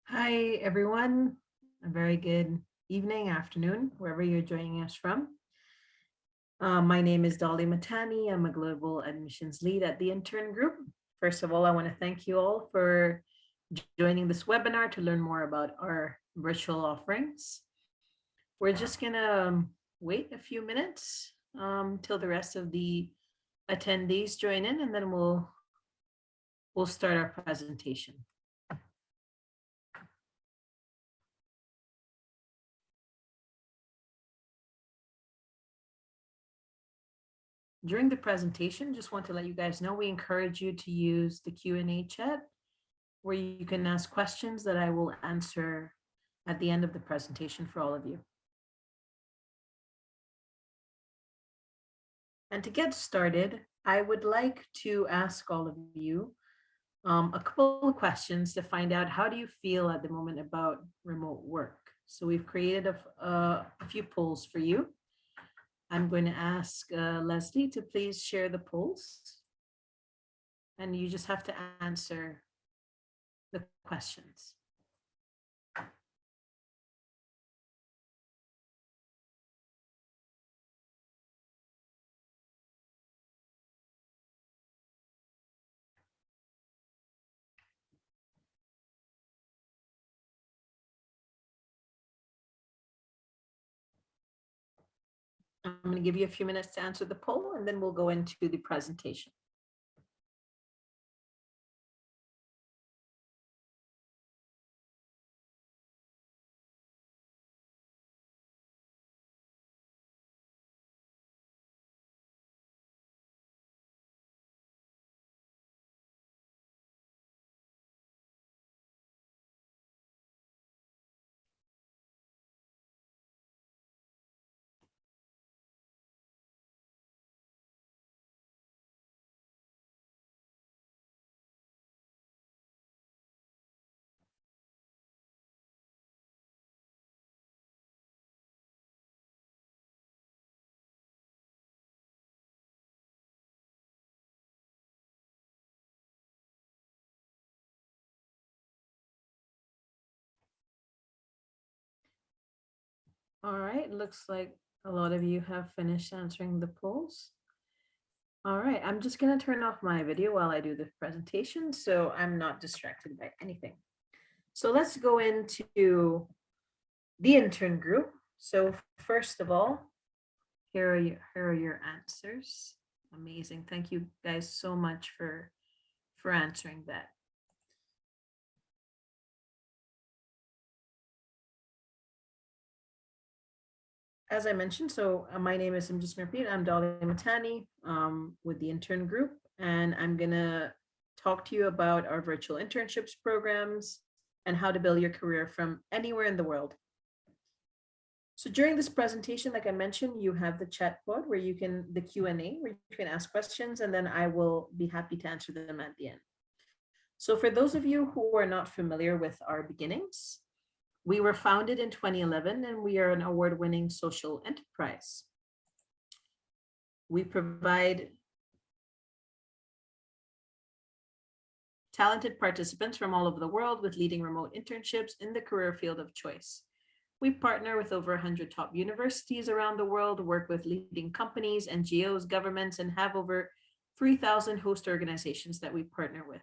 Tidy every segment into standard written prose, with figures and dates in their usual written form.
Hi, everyone. A very good evening, afternoon, wherever you're joining us from. My name is Darshana Mahtani. I'm a global admissions lead at the Intern Group. First of all, I want to thank you all for joining this webinar to learn more about our virtual offerings. We're just going to wait a few minutes till the rest of the attendees join in, and then we'll start our presentation. During the presentation, just want to let you guys know we encourage you to use the Q&A chat where you can ask questions that I will answer at the end of the presentation for all of you. And to get started, I would like to ask all of you a couple of questions to find out how do you feel at the moment about remote work. So we've created a few polls for you. I'm going to ask Leslie to please share the polls. And you just have to answer the questions. I'm going to give you a few minutes to answer the poll, and then we'll go into the presentation. All right, looks like a lot of you have finished answering the polls. All right, I'm just going to turn off my video while I do the presentation so I'm not distracted by anything. So let's go into the intern group. So first of all, here are your answers. Amazing. Thank you guys so much for answering that. As I mentioned, so my name is, I'm just going to repeat, I'm Darshana Mahtani with the Intern Group, and I'm going to talk to you about our virtual internships programs and how to build your career from anywhere in the world. So during this presentation, like I mentioned, you have the chat board where you can, the Q&A, where you can ask questions, and then I will be happy to answer them at the end. So for those of you who are not familiar with our beginnings, we were founded in 2011 and we are an award-winning social enterprise. We provide talented participants from all over the world with leading remote internships in the career field of choice. We partner with over 100 top universities around the world, work with leading companies, NGOs, governments, and have over 3,000 host organizations that we partner with.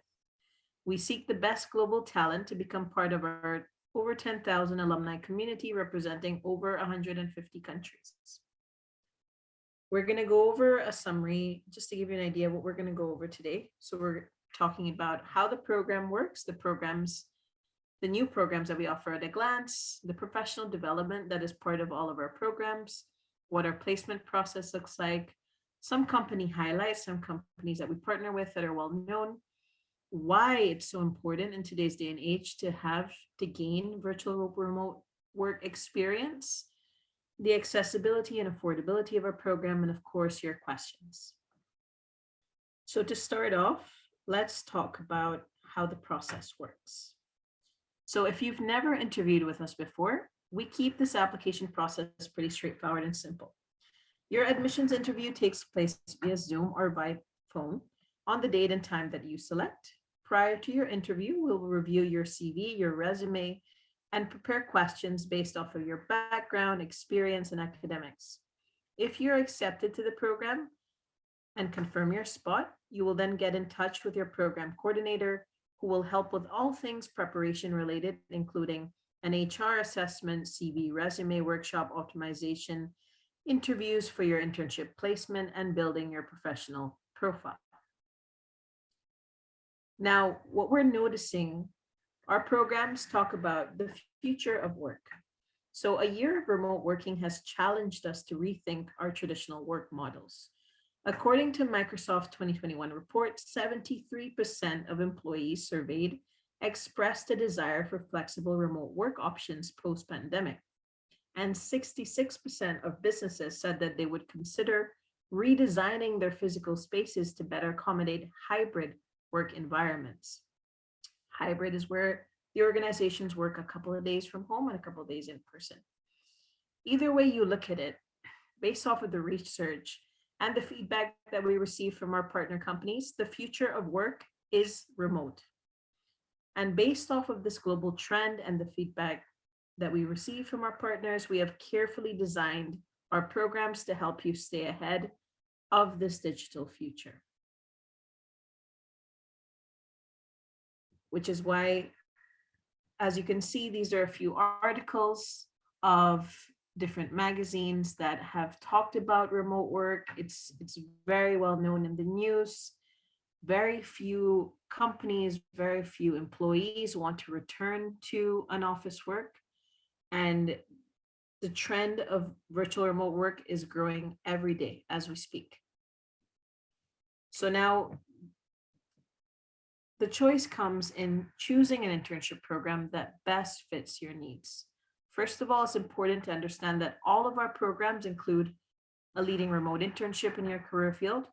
We seek the best global talent to become part of our over 10,000 alumni community representing over 150 countries. We're going to go over a summary just to give you an idea of what we're going to go over today. So we're talking about how the program works, the new programs that we offer at a glance, the professional development that is part of all of our programs, what our placement process looks like, some company highlights, some companies that we partner with that are well known, why it's so important in today's day and age to gain virtual remote work experience, the accessibility and affordability of our program, and of course, your questions. So to start off, let's talk about how the process works. So if you've never interviewed with us before, we keep this application process pretty straightforward and simple. Your admissions interview takes place via Zoom or by phone on the date and time that you select. Prior to your interview, we'll review your CV, your resume, and prepare questions based off of your background, experience, and academics. If you're accepted to the program and confirm your spot, you will then get in touch with your program coordinator, who will help with all things preparation related, including an HR assessment, CV, resume workshop optimization, interviews for your internship placement, and building your professional profile. Now, what we're noticing, our programs talk about the future of work. So a year of remote working has challenged us to rethink our traditional work models. According to Microsoft 2021 report, 73% of employees surveyed expressed a desire for flexible remote work options post-pandemic. And 66% of businesses said that they would consider redesigning their physical spaces to better accommodate hybrid work environments. Hybrid is where the organizations work a couple of days from home and a couple of days in person. Either way you look at it, based off of the research and the feedback that we receive from our partner companies, the future of work is remote. And based off of this global trend and the feedback that we receive from our partners, we have carefully designed our programs to help you stay ahead of this digital future. Which is why, as you can see, these are a few articles of different magazines that have talked about remote work. It's very well known in the news. Very few companies, very few employees want to return to an office work. And the trend of virtual remote work is growing every day as we speak. So now, the choice comes in choosing an internship program that best fits your needs. First of all, it's important to understand that all of our programs include a leading remote internship in your career field,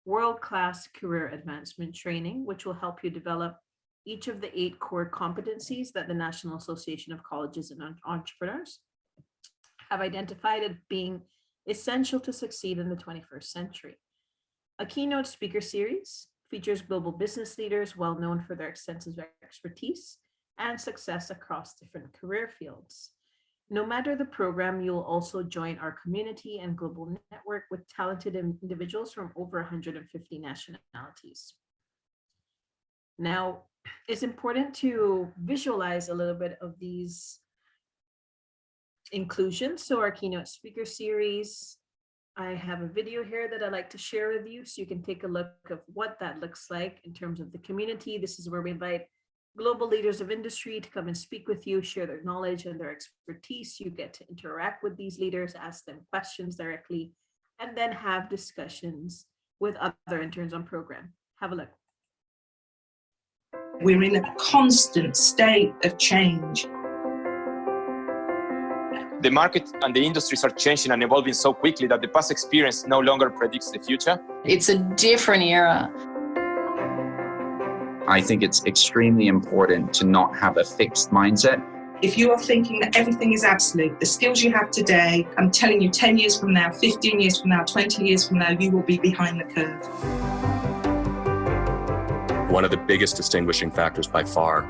world-class career advancement training, which will help you develop each of the 8 core competencies that the National Association of Colleges and Entrepreneurs have identified as being essential to succeed in the 21st century. A keynote speaker series features global business leaders well known for their extensive expertise and success across different career fields. No matter the program, you will also join our community and global network with talented individuals from over 150 nationalities. Now, it's important to visualize a little bit of these inclusions. So our keynote speaker series, I have a video here that I'd like to share with you so you can take a look of what that looks like in terms of the community. This is where we invite global leaders of industry to come and speak with you, share their knowledge and their expertise. You get to interact with these leaders, ask them questions directly, and then have discussions with other interns on program. Have a look. We're in a constant state of change. The market and the industries are changing and evolving so quickly that the past experience no longer predicts the future. It's a different era. I think it's extremely important to not have a fixed mindset. If you are thinking that everything is absolute, the skills you have today, I'm telling you 10 years from now, 15 years from now, 20 years from now, you will be behind the curve. One of the biggest distinguishing factors by far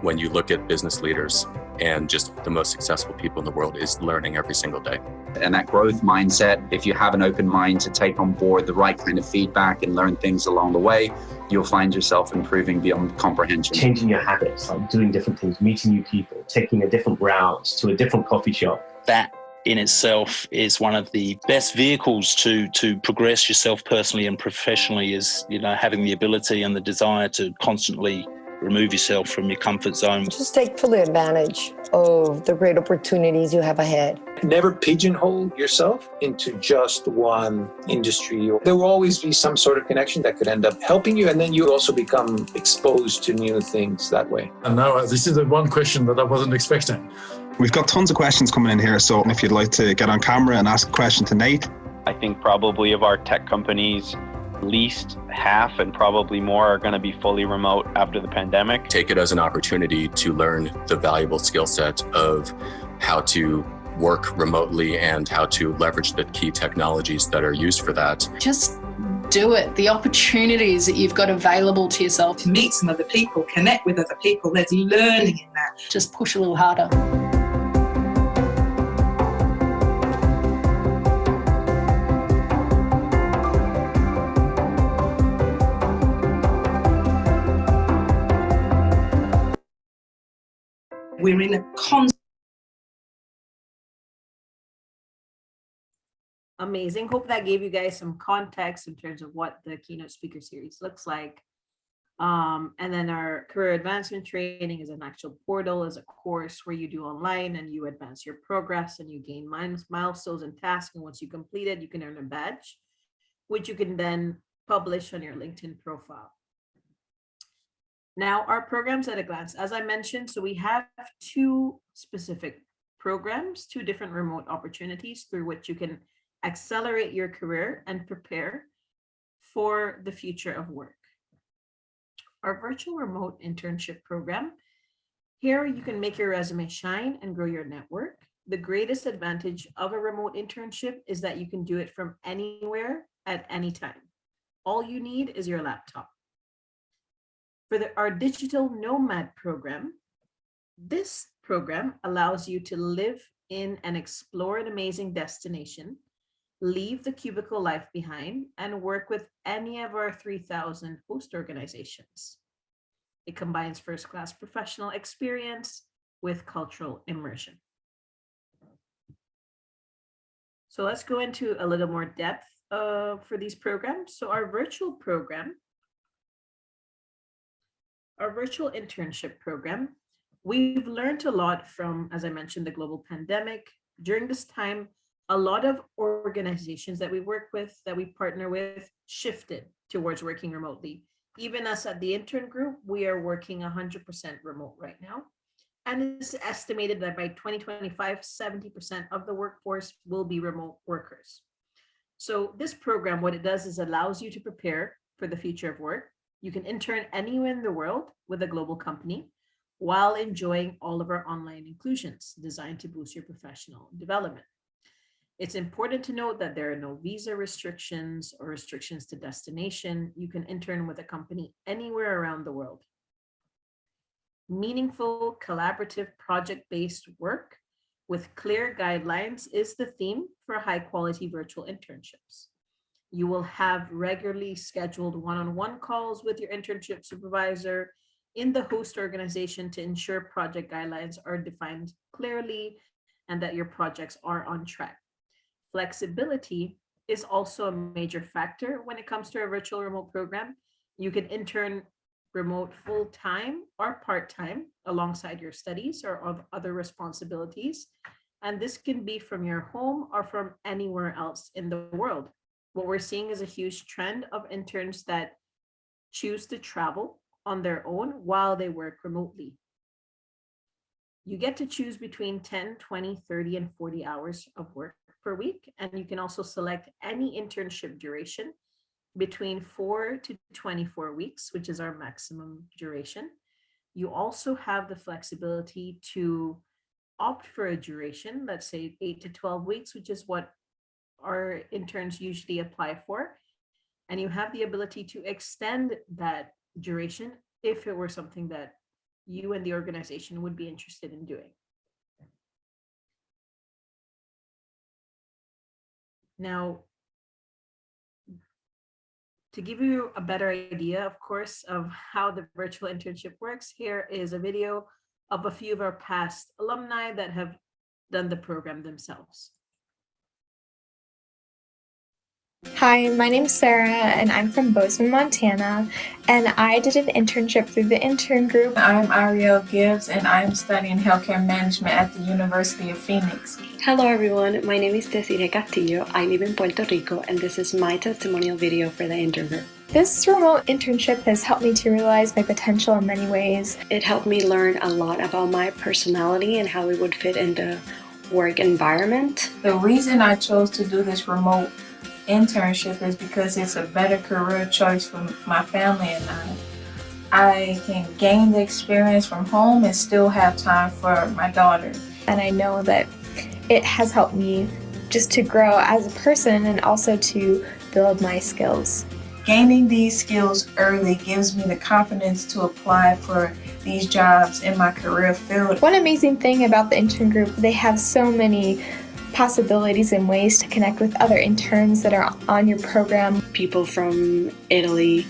when you look at business leaders and just the most successful people in the world is learning every single day. And that growth mindset, if you have an open mind to take on board the right kind of feedback and learn things along the way, you'll find yourself improving beyond comprehension. Changing your habits, like doing different things, meeting new people, taking a different route to a different coffee shop. That in itself is one of the best vehicles to progress yourself personally and professionally, is, you know, having the ability and the desire to constantly remove yourself from your comfort zone. Just take full advantage of the great opportunities you have ahead. Never pigeonhole yourself into just one industry. There will always be some sort of connection that could end up helping you, and then you also become exposed to new things that way. And now this is the one question that I wasn't expecting. We've got tons of questions coming in here, so if you'd like to get on camera and ask a question to Nate. I think probably of our tech companies, at least half and probably more are going to be fully remote after the pandemic. Take it as an opportunity to learn the valuable skill set of how to work remotely and how to leverage the key technologies that are used for that. Just Do it. The opportunities that you've got available to yourself. To meet some other people, connect with other people, there's learning in that. Just push a little harder. We're in a constant. Amazing. Hope that gave you guys some context in terms of what the keynote speaker series looks like. And then our career advancement training is an actual portal, is a course where you do online and you advance your progress and you gain milestones and tasks. And once you complete it, you can earn a badge, which you can then publish on your LinkedIn profile. Now, our programs at a glance, as I mentioned, so we have 2 specific programs, 2 different remote opportunities through which you can accelerate your career and prepare for the future of work. Our virtual remote internship program, here you can make your resume shine and grow your network. The greatest advantage of a remote internship is that you can do it from anywhere at any time. All you need is your laptop. For our digital Nomad program, this program allows you to live in and explore an amazing destination, leave the cubicle life behind, and work with any of our 3,000 host organizations. It combines first-class professional experience with cultural immersion. So let's go into a little more depth for these programs. So our virtual internship program, we've learned a lot from, as I mentioned, the global pandemic. During this time, a lot of organizations that we work with, that we partner with, shifted towards working remotely. Even us at the Intern Group, we are working 100% remote right now. And it's estimated that by 2025, 70% of the workforce will be remote workers. So this program, what it does is allows you to prepare for the future of work. You can intern anywhere in the world with a global company while enjoying all of our online inclusions designed to boost your professional development. It's important to note that there are no visa restrictions or restrictions to destination. You can intern with a company anywhere around the world. Meaningful, collaborative, project-based work with clear guidelines is the theme for high-quality virtual internships. You will have regularly scheduled one-on-one calls with your internship supervisor in the host organization to ensure project guidelines are defined clearly and that your projects are on track. Flexibility is also a major factor when it comes to a virtual remote program. You can intern remote full-time or part-time alongside your studies or other responsibilities. And this can be from your home or from anywhere else in the world. What we're seeing is a huge trend of interns that choose to travel on their own while they work remotely. You get to choose between 10, 20, 30, and 40 hours of work per week. And you can also select any internship duration between 4 to 24 weeks, which is our maximum duration. You also have the flexibility to opt for a duration, let's say 8 to 12 weeks, which is what our interns usually apply for. And you have the ability to extend that duration if it were something that you and the organization would be interested in doing. Now, to give you a better idea, of course, of how the virtual internship works, here is a video of a few of our past alumni that have done the program themselves. Hi, my name's Sarah and I'm from Bozeman, Montana, and I did an internship through the Intern Group. I'm Ariel Gibbs and I'm studying healthcare management at the University of Phoenix. Hello everyone, my name is Desiree Castillo. I live in Puerto Rico and this is my testimonial video for the Intern Group. This remote internship has helped me to realize my potential in many ways. It helped me learn a lot about my personality and how it would fit in the work environment. The reason I chose to do this remote internship is because it's a better career choice for my family and I. I can gain the experience from home and still have time for my daughter. And I know that it has helped me just to grow as a person and also to build my skills. Gaining these skills early gives me the confidence to apply for these jobs in my career field. One amazing thing about the Intern Group, they have so many possibilities and ways to connect with other interns that are on your program. People from Italy,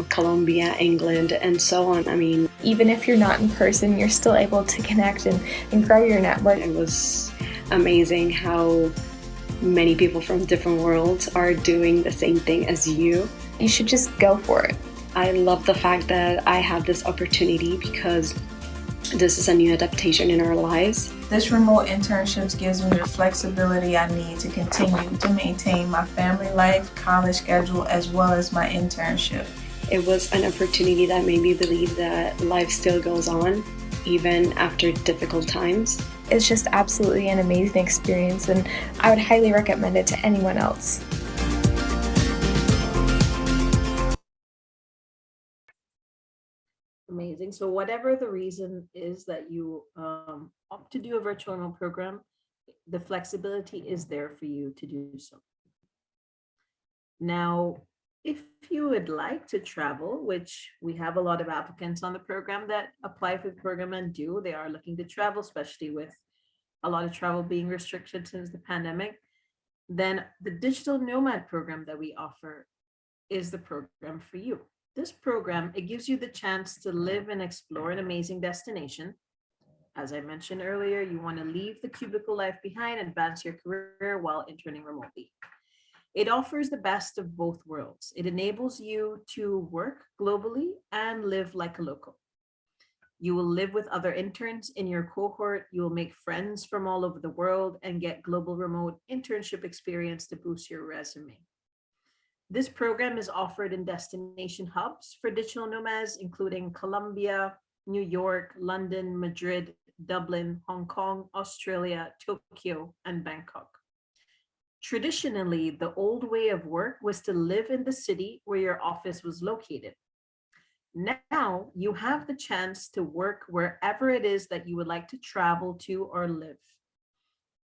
Colombia, England, and so on. I mean, even if you're not in person, you're still able to connect and grow your network. It was amazing how many people from different worlds are doing the same thing as you. You should just go for it. I love the fact that I have this opportunity because this is a new adaptation in our lives. This remote internships gives me the flexibility I need to continue to maintain my family life, college schedule, as well as my internship. It was an opportunity that made me believe that life still goes on, even after difficult times. It's just absolutely an amazing experience, and I would highly recommend it to anyone else. Amazing. So whatever the reason is that you opt to do a virtual remote program, the flexibility is there for you to do so. Now, if you would like to travel, which we have a lot of applicants on the program that apply for the program and do, they are looking to travel, especially with a lot of travel being restricted since the pandemic, then the Digital Nomad program that we offer is the program for you. This program, it gives you the chance to live and explore an amazing destination. As I mentioned earlier, you want to leave the cubicle life behind and advance your career while interning remotely. It offers the best of both worlds. It enables you to work globally and live like a local. You will live with other interns in your cohort. You will make friends from all over the world and get global remote internship experience to boost your resume. This program is offered in destination hubs for digital nomads, including Colombia, New York, London, Madrid, Dublin, Hong Kong, Australia, Tokyo, and Bangkok. Traditionally, the old way of work was to live in the city where your office was located. Now you have the chance to work wherever it is that you would like to travel to or live.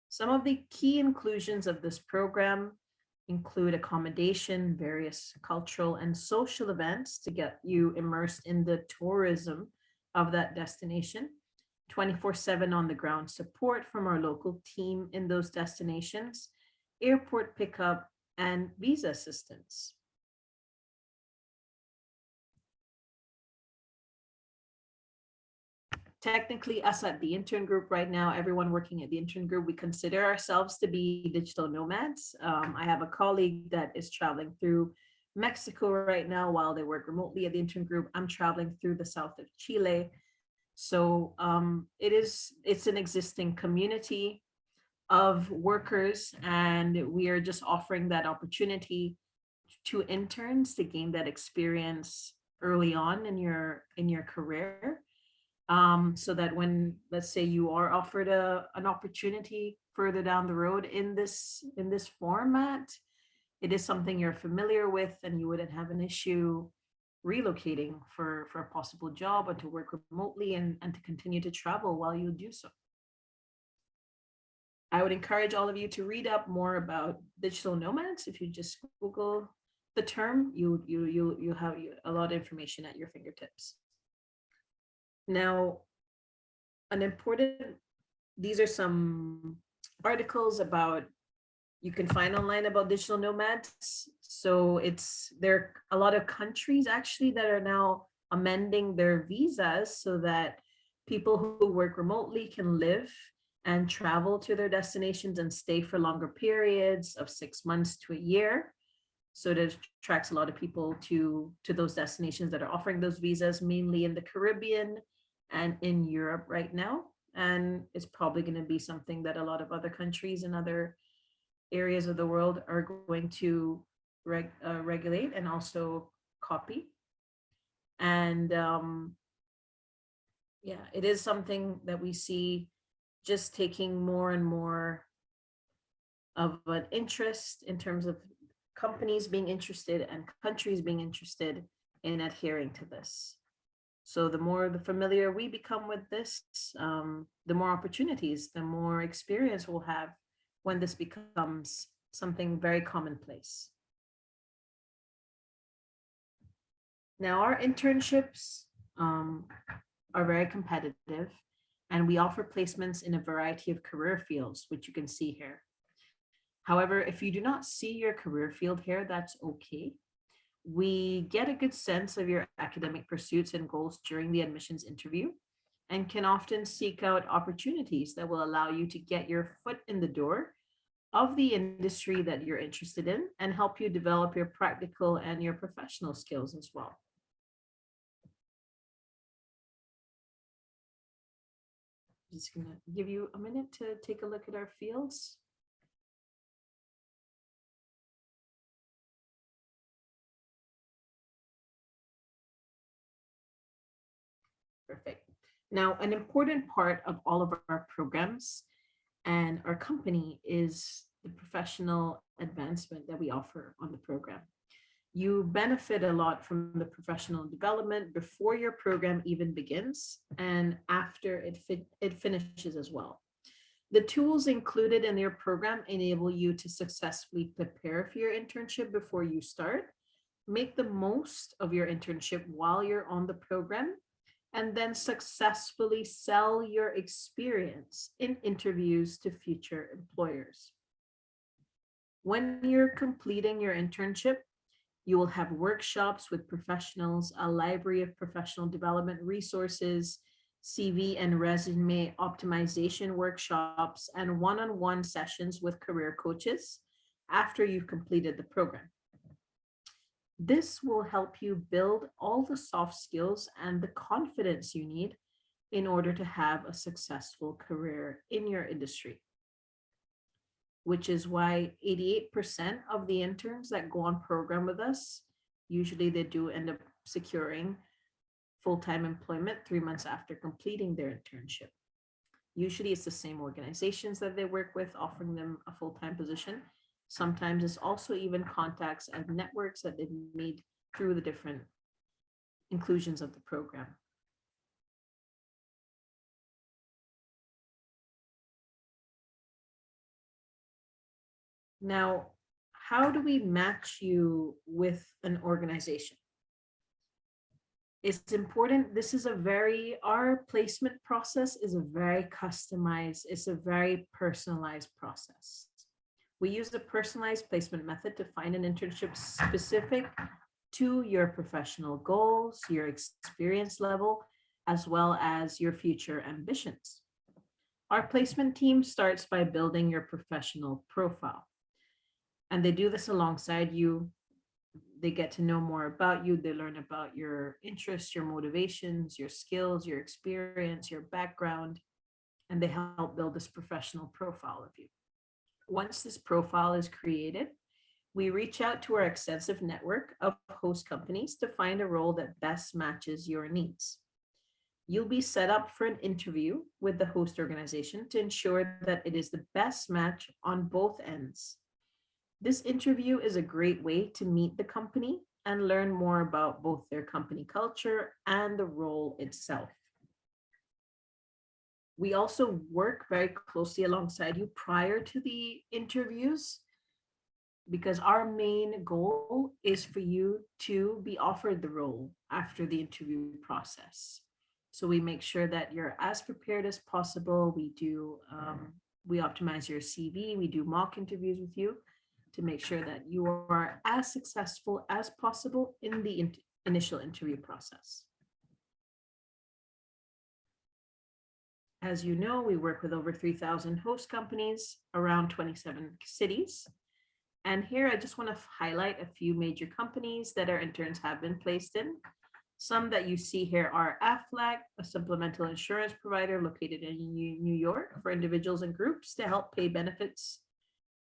Some of the key inclusions of this program include accommodation, various cultural and social events to get you immersed in the tourism of that destination, 24/7 on the ground support from our local team in those destinations, airport pickup, and visa assistance. Technically, us at the Intern Group right now, everyone working at the Intern Group, we consider ourselves to be digital nomads. I have a colleague that is traveling through Mexico right now while they work remotely at the Intern Group. I'm traveling through the south of Chile. So it's an existing community of workers, and we are just offering that opportunity to interns to gain that experience early on in your career. So that when, let's say, you are offered an opportunity further down the road in this format, it is something you're familiar with and you wouldn't have an issue relocating for a possible job or to work remotely and to continue to travel while you do so. I would encourage all of you to read up more about digital nomads. If you just Google the term, you have a lot of information at your fingertips. Now, these are some articles you can find online about digital nomads. So there are a lot of countries actually that are now amending their visas so that people who work remotely can live and travel to their destinations and stay for longer periods of 6 months to a year. So it attracts a lot of people to those destinations that are offering those visas, mainly in the Caribbean and in Europe right now. And it's probably going to be something that a lot of other countries and other areas of the world are going to regulate and also copy. And yeah, it is something that we see just taking more and more of an interest in terms of companies being interested and countries being interested in adhering to this. So the more familiar we become with this, the more opportunities, the more experience we'll have when this becomes something very commonplace. Now, our internships are very competitive, and we offer placements in a variety of career fields, which you can see here. However, if you do not see your career field here, that's okay. We get a good sense of your academic pursuits and goals during the admissions interview and can often seek out opportunities that will allow you to get your foot in the door of the industry that you're interested in and help you develop your practical and your professional skills as well. I'm just gonna give you a minute to take a look at our fields. Perfect. Now, an important part of all of our programs and our company is the professional advancement that we offer on the program. You benefit a lot from the professional development before your program even begins and after it finishes as well. The tools included in your program enable you to successfully prepare for your internship before you start, make the most of your internship while you're on the program, and then successfully sell your experience in interviews to future employers. When you're completing your internship, you will have workshops with professionals, a library of professional development resources, CV and resume optimization workshops, and one-on-one sessions with career coaches after you've completed the program. This will help you build all the soft skills and the confidence you need in order to have a successful career in your industry, which is why 88% of the interns that go on program with us, usually they do end up securing full-time employment 3 months after completing their internship. Usually it's the same organizations that they work with, offering them a full-time position. Sometimes it's also even contacts and networks that they've made through the different inclusions of the program. Now, how do we match you with an organization? It's important. This is our placement process is a very customized, it's a very personalized process. We use the personalized placement method to find an internship specific to your professional goals, your experience level, as well as your future ambitions. Our placement team starts by building your professional profile. And they do this alongside you. They get to know more about you. They learn about your interests, your motivations, your skills, your experience, your background, and they help build this professional profile of you. Once this profile is created, we reach out to our extensive network of host companies to find a role that best matches your needs. You'll be set up for an interview with the host organization to ensure that it is the best match on both ends. This interview is a great way to meet the company and learn more about both their company culture and the role itself. We also work very closely alongside you prior to the interviews because our main goal is for you to be offered the role after the interview process. So we make sure that you're as prepared as possible. We optimize your CV, we do mock interviews with you to make sure that you are as successful as possible in the initial interview process. As you know, we work with over 3,000 host companies around 27 cities. And here I just want to highlight a few major companies that our interns have been placed in. Some that you see here are Aflac, a supplemental insurance provider located in New York for individuals and groups to help pay benefits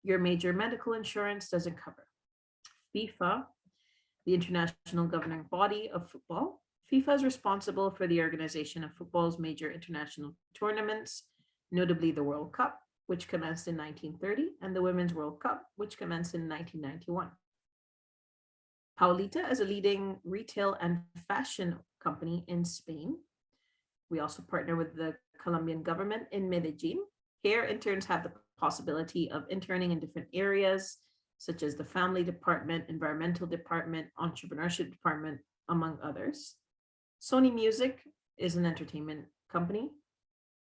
your major medical insurance doesn't cover. FIFA, the international governing body of football. FIFA is responsible for the organization of football's major international tournaments, notably the World Cup, which commenced in 1930, and the Women's World Cup, which commenced in 1991. Paulita is a leading retail and fashion company in Spain. We also partner with the Colombian government in Medellin. Here, interns have the possibility of interning in different areas, such as the family department, environmental department, entrepreneurship department, among others. Sony Music is an entertainment company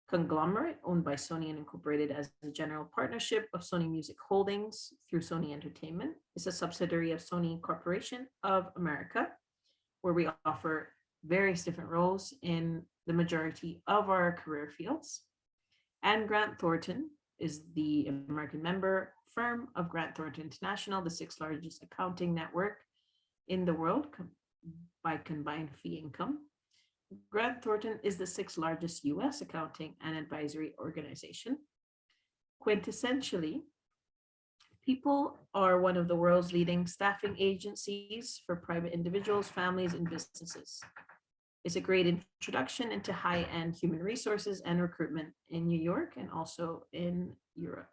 conglomerate owned by Sony and incorporated as a general partnership of Sony Music Holdings through Sony Entertainment. It's a subsidiary of Sony Corporation of America, where we offer various different roles in the majority of our career fields. And Grant Thornton is the American member firm of Grant Thornton International, the 6th largest accounting network in the world by combined fee income. Grant Thornton is the 6th largest US accounting and advisory organization. Quintessentially, people are one of the world's leading staffing agencies for private individuals, families, and businesses. It's a great introduction into high-end human resources and recruitment in New York and also in Europe.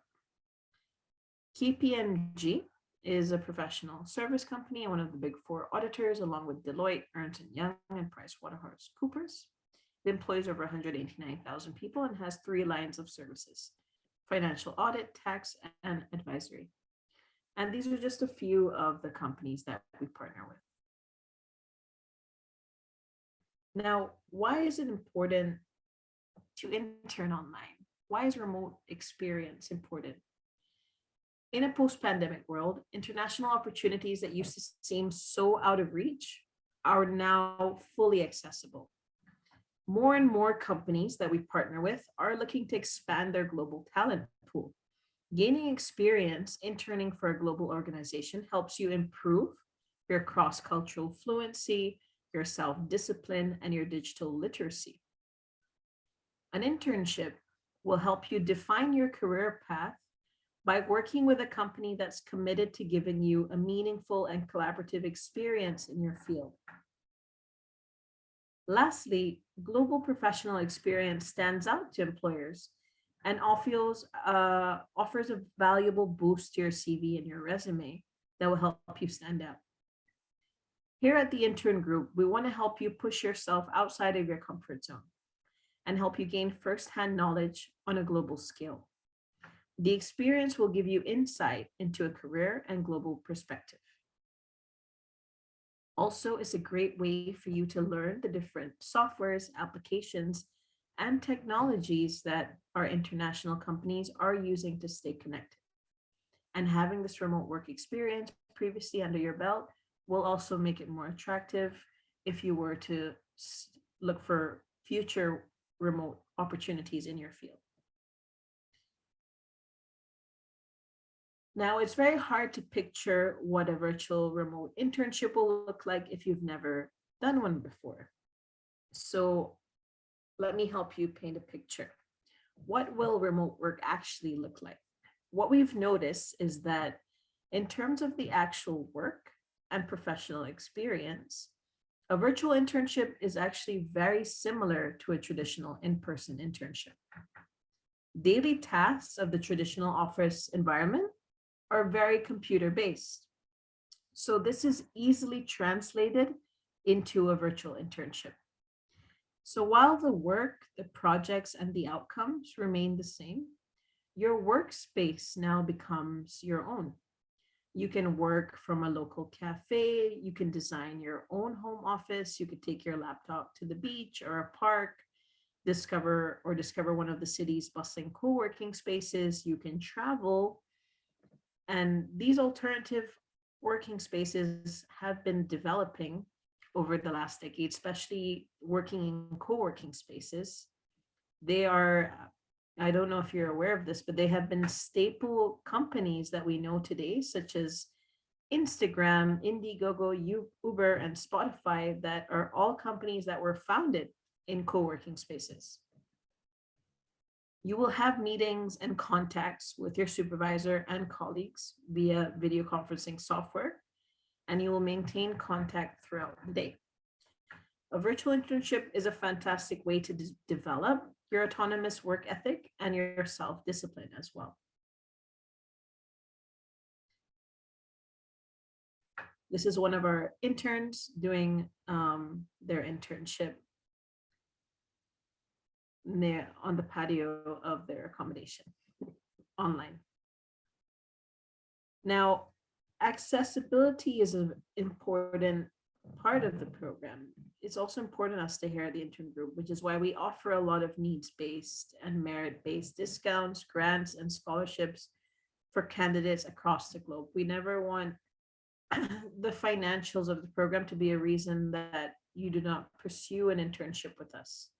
KPMG is a professional service company and one of the big 4 auditors, along with Deloitte, Ernst & Young, and PricewaterhouseCoopers. It employs over 189,000 people and has 3 lines of services: financial audit, tax, and advisory. And these are just a few of the companies that we partner with. Now, why is it important to intern online? Why is remote experience important? In a post-pandemic world, international opportunities that used to seem so out of reach are now fully accessible. More and more companies that we partner with are looking to expand their global talent pool. Gaining experience interning for a global organization helps you improve your cross-cultural fluency, your self-discipline, and your digital literacy. An internship will help you define your career path by working with a company that's committed to giving you a meaningful and collaborative experience in your field. Lastly, global professional experience stands out to employers and offers a valuable boost to your CV and your resume that will help you stand out. Here at the Intern Group, we want to help you push yourself outside of your comfort zone and help you gain firsthand knowledge on a global scale. The experience will give you insight into a career and global perspective. Also, it's a great way for you to learn the different softwares, applications, and technologies that our international companies are using to stay connected. And having this remote work experience previously under your belt will also make it more attractive if you were to look for future remote opportunities in your field. Now, it's very hard to picture what a virtual remote internship will look like if you've never done one before. So let me help you paint a picture. What will remote work actually look like? What we've noticed is that in terms of the actual work and professional experience, a virtual internship is actually very similar to a traditional in-person internship. Daily tasks of the traditional office environment are very computer-based. So this is easily translated into a virtual internship. So while the work, the projects, and the outcomes remain the same, your workspace now becomes your own. You can work from a local cafe, you can design your own home office, you could take your laptop to the beach or a park, discover one of the city's bustling co-working spaces, you can travel. And these alternative working spaces have been developing over the last decade, especially working in co-working spaces. They are, I don't know if you're aware of this, but they have been staple companies that we know today, such as Instagram, Indiegogo, Uber, and Spotify, that are all companies that were founded in co-working spaces. You will have meetings and contacts with your supervisor and colleagues via video conferencing software, and you will maintain contact throughout the day. A virtual internship is a fantastic way to develop your autonomous work ethic and your self-discipline as well. This is one of our interns doing their internship on the patio of their accommodation online. Now, accessibility is an important part of the program, it's also important us to here at the Intern Group, which is why we offer a lot of needs-based and merit-based discounts, grants, and scholarships for candidates across the globe. We never want the financials of the program to be a reason that you do not pursue an internship with us.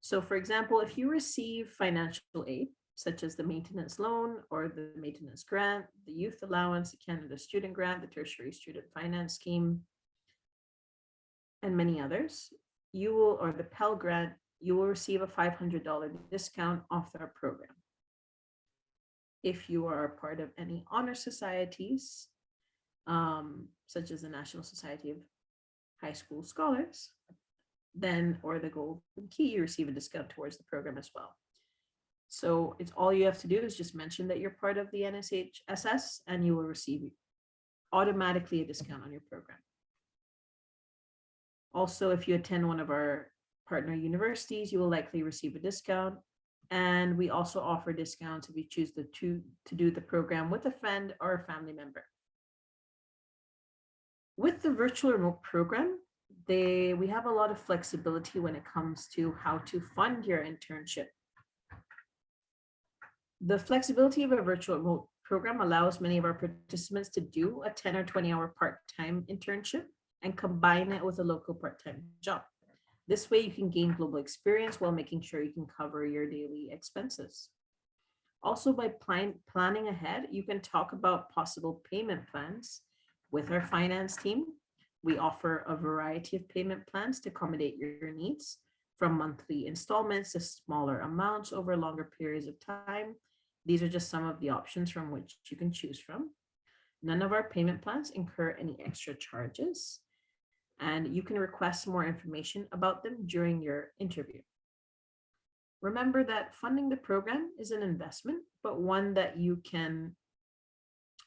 So for example, if you receive financial aid, such as the maintenance loan or the maintenance grant, the youth allowance, the Canada Student Grant, the Tertiary Student Finance Scheme, and many others, you will, or the Pell Grant, you will receive a $500 discount off our program. If you are a part of any honor societies, such as the National Society of High School Scholars, then, or the Golden Key, you receive a discount towards the program as well. So it's all you have to do is just mention that you're part of the NSHSS and you will receive automatically a discount on your program. Also, if you attend one of our partner universities, you will likely receive a discount. And we also offer discounts if you choose to do the program with a friend or a family member. With the virtual remote program, we have a lot of flexibility when it comes to how to fund your internship. The flexibility of a virtual remote program allows many of our participants to do a 10 or 20-hour part-time internship and combine it with a local part-time job. This way you can gain global experience while making sure you can cover your daily expenses. Also, by planning ahead, you can talk about possible payment plans with our finance team. We offer a variety of payment plans to accommodate your needs, from monthly installments to smaller amounts over longer periods of time. These are just some of the options from which you can choose from. None of our payment plans incur any extra charges, and you can request more information about them during your interview. Remember that funding the program is an investment, but one that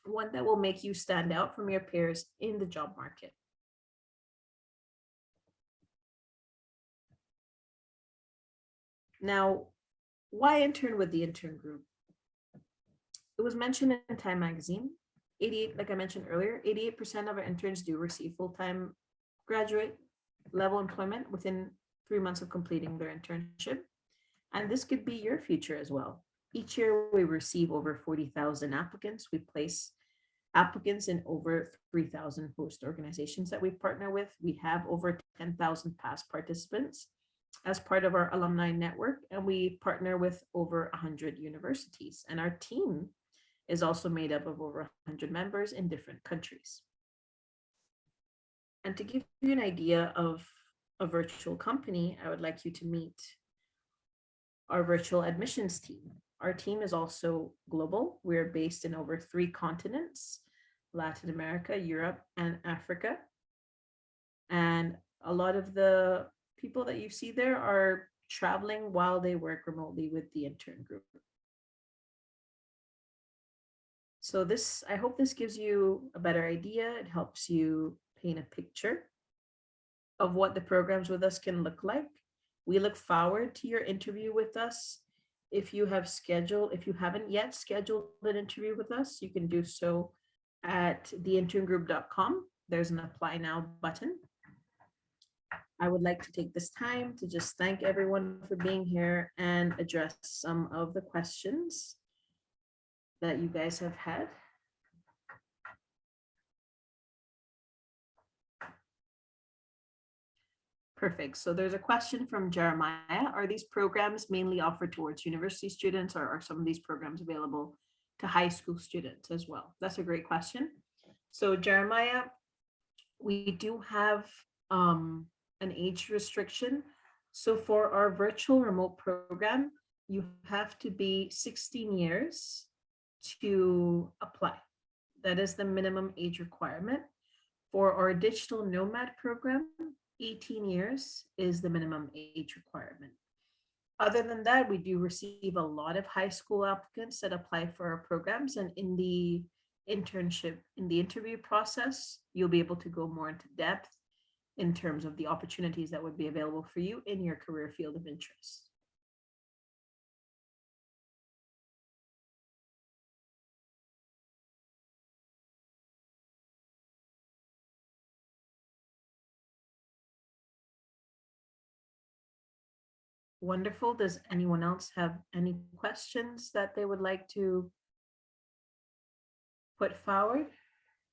will make you stand out from your peers in the job market. Now, why intern with the Intern Group? It was mentioned in Time Magazine, 88, like I mentioned earlier, 88% of our interns do receive full-time graduate level employment within 3 months of completing their internship. And this could be your future as well. Each year we receive over 40,000 applicants. We place applicants in over 3,000 host organizations that we partner with. We have over 10,000 past participants as part of our alumni network, and we partner with over 100 universities. And our team is also made up of over 100 members in different countries. And to give you an idea of a virtual company, I would like you to meet our virtual admissions team. Our team is also global. We're based in over 3 continents, Latin America, Europe, and Africa. And a lot of the people that you see there are traveling while they work remotely with the Intern Group. So I hope this gives you a better idea. It helps you paint a picture of what the programs with us can look like. We look forward to your interview with us. If you haven't yet scheduled an interview with us, you can do so at theinterngroup.com. There's an apply now button. I would like to take this time to just thank everyone for being here and address some of the questions that you guys have had. Perfect. So there's a question from Jeremiah. Are these programs mainly offered towards university students, or are some of these programs available to high school students as well? That's a great question. So Jeremiah, we do have an age restriction. So for our virtual remote program, you have to be 16 years to apply. That is the minimum age requirement. For our digital Nomad program, 18 years is the minimum age requirement. Other than that, we do receive a lot of high school applicants that apply for our programs, and in the interview process, you'll be able to go more into depth in terms of the opportunities that would be available for you in your career field of interest. Wonderful. Does anyone else have any questions that they would like to put forward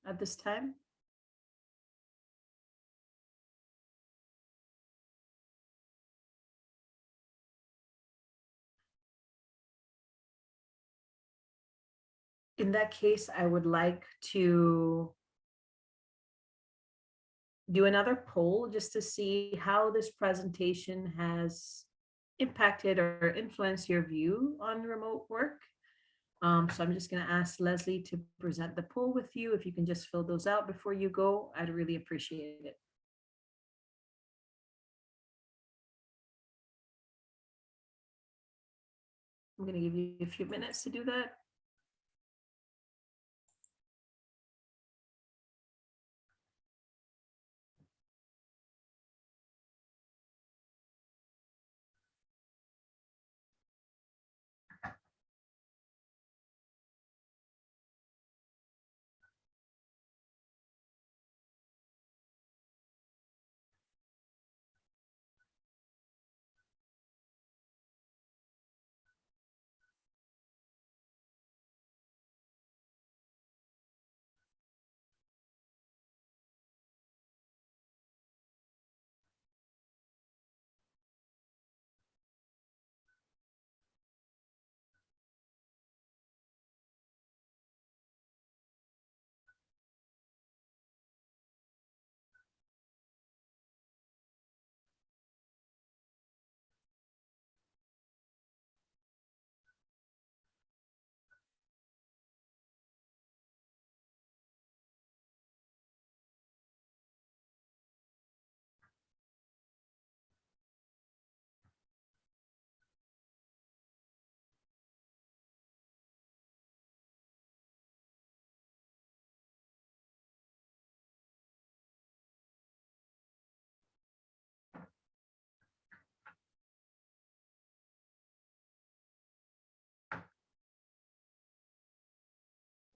at this time? In that case, I would like to do another poll just to see how this presentation has impacted or influenced your view on remote work. So I'm just going to ask Leslie to present the poll with you. If you can just fill those out before you go, I'd really appreciate it. I'm going to give you a few minutes to do that.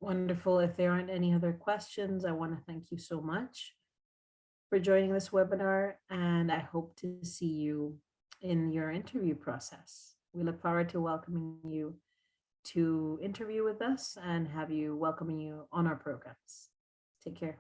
Wonderful. If there aren't any other questions, I want to thank you so much for joining this webinar, and I hope to see you in your interview process. We look forward to welcoming you to interview with us and have you welcoming you on our programs. Take care.